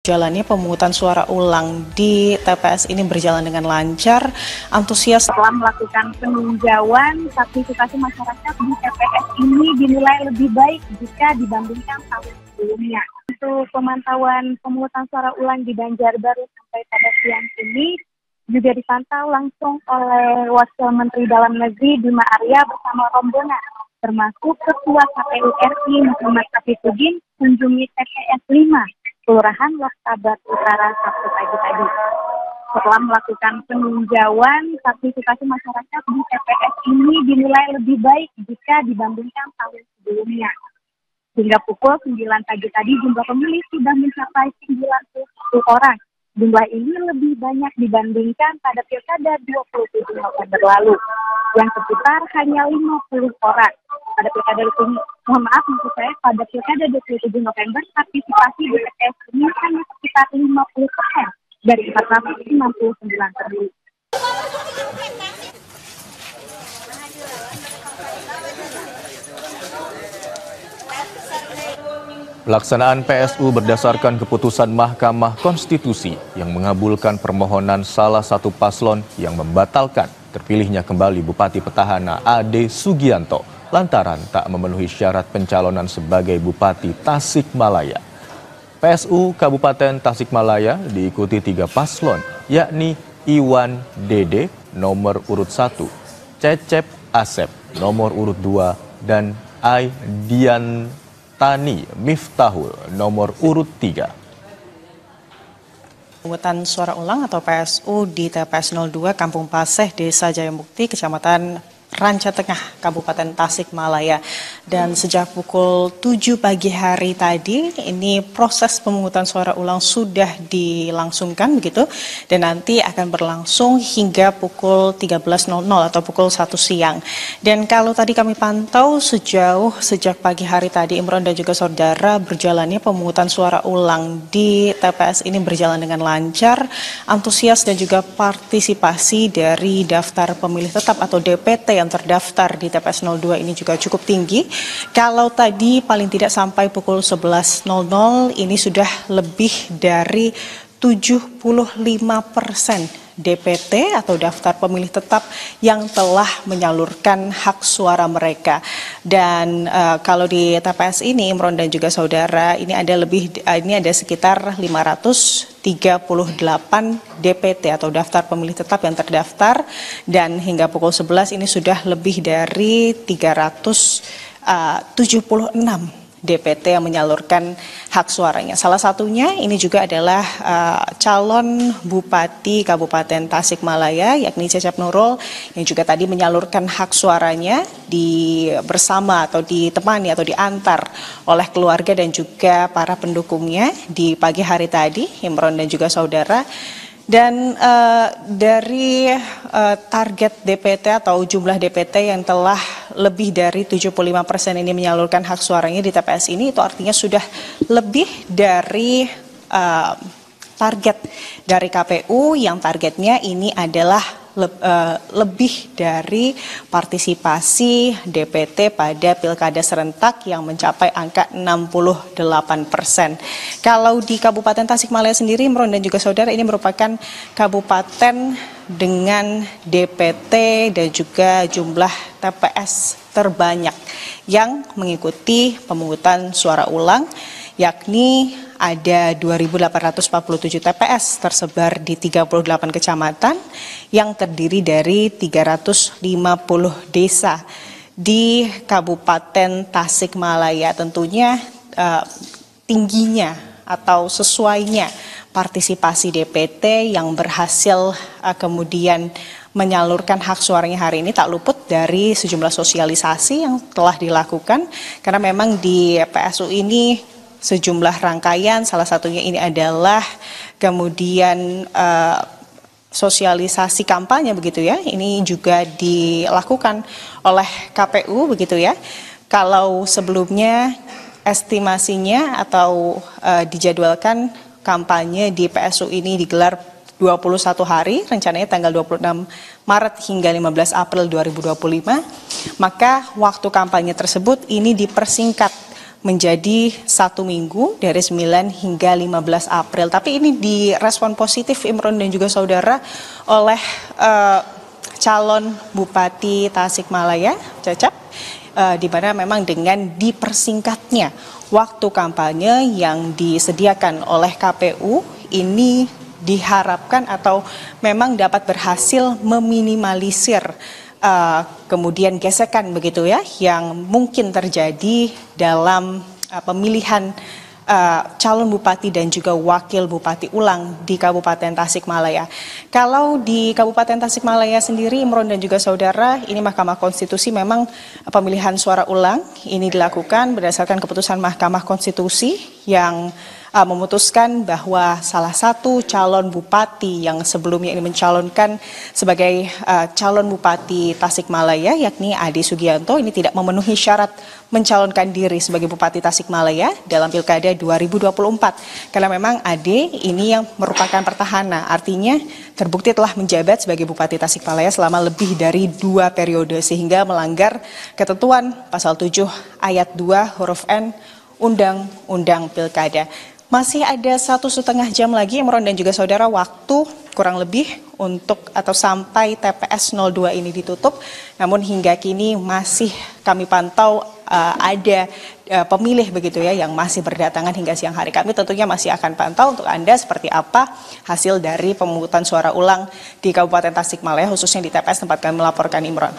Jalannya pemungutan suara ulang di TPS ini berjalan dengan lancar, antusias. Setelah melakukan peninjauan, partisipasi masyarakat di TPS ini dinilai lebih baik jika dibandingkan tahun sebelumnya. Untuk pemantauan pemungutan suara ulang di Banjarbaru sampai pada siang ini juga dipantau langsung oleh Wakil Menteri Dalam Negeri Bima Arya bersama rombongan, termasuk Ketua KPU RI Muhammad Safituddin kunjungi TPS 5. Kelurahan Waktabat Utara Sabtu pagi tadi. Setelah melakukan peninjauan, partisipasi masyarakat di TPS ini dinilai lebih baik jika dibandingkan tahun sebelumnya. Hingga pukul 9 pagi tadi jumlah pemilih sudah mencapai 91 orang. Jumlah ini lebih banyak dibandingkan pada Pilkada 27 November lalu, yang sekitar hanya 50 orang. Pada Pilkada pada Pilkada 27 November, partisipasi di TPS ini hanya sekitar 50% dari 469 pemilih. Pelaksanaan PSU berdasarkan keputusan Mahkamah Konstitusi yang mengabulkan permohonan salah satu paslon yang membatalkan terpilihnya kembali Bupati Petahana Ade Sugianto lantaran tak memenuhi syarat pencalonan sebagai Bupati Tasikmalaya. PSU Kabupaten Tasikmalaya diikuti 3 paslon, yakni Iwan Dede nomor urut 1, Cecep Asep nomor urut 2, dan Aidian Tani Miftahul nomor urut 3. Pemungutan suara ulang atau PSU di TPS 02 Kampung Paseh, Desa Jayamukti, Kecamatan Ranca Tengah, Kabupaten Tasikmalaya. Dan sejak pukul 7 pagi hari tadi, ini proses pemungutan suara ulang sudah dilangsungkan begitu, dan nanti akan berlangsung hingga pukul 13.00 atau pukul 1 siang. Dan kalau tadi kami pantau sejak pagi hari tadi, Imron dan juga saudara, berjalannya pemungutan suara ulang di TPS ini berjalan dengan lancar, antusias dan juga partisipasi dari daftar pemilih tetap atau DPT yang terdaftar di TPS 02 ini juga cukup tinggi. Kalau tadi paling tidak sampai pukul 11.00 ini sudah lebih dari 75% DPT atau daftar pemilih tetap yang telah menyalurkan hak suara mereka. Dan kalau di TPS ini, Imron dan juga saudara, ini ada sekitar 538 DPT atau daftar pemilih tetap yang terdaftar, dan hingga pukul 11 ini sudah lebih dari 376 DPT yang menyalurkan hak suaranya. Salah satunya ini juga adalah calon Bupati Kabupaten Tasikmalaya, yakni Cecep Nurul, yang juga tadi menyalurkan hak suaranya bersama atau ditemani atau diantar oleh keluarga dan juga para pendukungnya di pagi hari tadi, Imron dan juga saudara. Dan dari target DPT atau jumlah DPT yang telah lebih dari 75% ini menyalurkan hak suaranya di TPS ini, itu artinya sudah lebih dari target dari KPU yang targetnya ini adalah lebih dari partisipasi DPT pada pilkada serentak yang mencapai angka 68%. Kalau di Kabupaten Tasikmalaya sendiri, Imron dan juga saudara, ini merupakan kabupaten dengan DPT dan juga jumlah TPS terbanyak yang mengikuti pemungutan suara ulang, yakni ada 2.847 TPS tersebar di 38 kecamatan yang terdiri dari 350 desa di Kabupaten Tasikmalaya. Tentunya tingginya atau sesuainya partisipasi DPT yang berhasil kemudian menyalurkan hak suaranya hari ini tak luput dari sejumlah sosialisasi yang telah dilakukan, karena memang di PSU ini sejumlah rangkaian, salah satunya ini adalah kemudian sosialisasi kampanye begitu ya. Ini juga dilakukan oleh KPU begitu ya. Kalau sebelumnya estimasinya atau dijadwalkan kampanye di PSU ini digelar 21 hari, rencananya tanggal 26 Maret hingga 15 April 2025, maka waktu kampanye tersebut ini dipersingkat menjadi 1 minggu dari 9 hingga 15 April. Tapi ini direspon positif Imron dan juga saudara oleh calon Bupati Tasikmalaya, Cecep, di mana memang dengan dipersingkatnya waktu kampanye yang disediakan oleh KPU ini diharapkan atau memang dapat berhasil meminimalisir kemudian gesekan begitu ya yang mungkin terjadi dalam pemilihan calon bupati dan juga wakil bupati ulang di Kabupaten Tasikmalaya. Kalau di Kabupaten Tasikmalaya sendiri, Imron dan juga saudara, ini Mahkamah Konstitusi memang pemilihan suara ulang ini dilakukan berdasarkan keputusan Mahkamah Konstitusi yang memutuskan bahwa salah satu calon bupati yang sebelumnya ini mencalonkan sebagai calon bupati Tasikmalaya yakni Ade Sugianto ini tidak memenuhi syarat mencalonkan diri sebagai bupati Tasikmalaya dalam Pilkada 2024 karena memang Ade ini yang merupakan petahana, artinya terbukti telah menjabat sebagai bupati Tasikmalaya selama lebih dari 2 periode sehingga melanggar ketentuan pasal 7 ayat 2 huruf N Undang-Undang Pilkada. Masih ada 1,5 jam lagi Imron dan juga saudara waktu kurang lebih untuk atau sampai TPS 02 ini ditutup. Namun hingga kini masih kami pantau ada pemilih begitu ya yang masih berdatangan hingga siang hari. Kami tentunya masih akan pantau untuk Anda seperti apa hasil dari pemungutan suara ulang di Kabupaten Tasikmalaya khususnya di TPS tempat kami melaporkan Imron.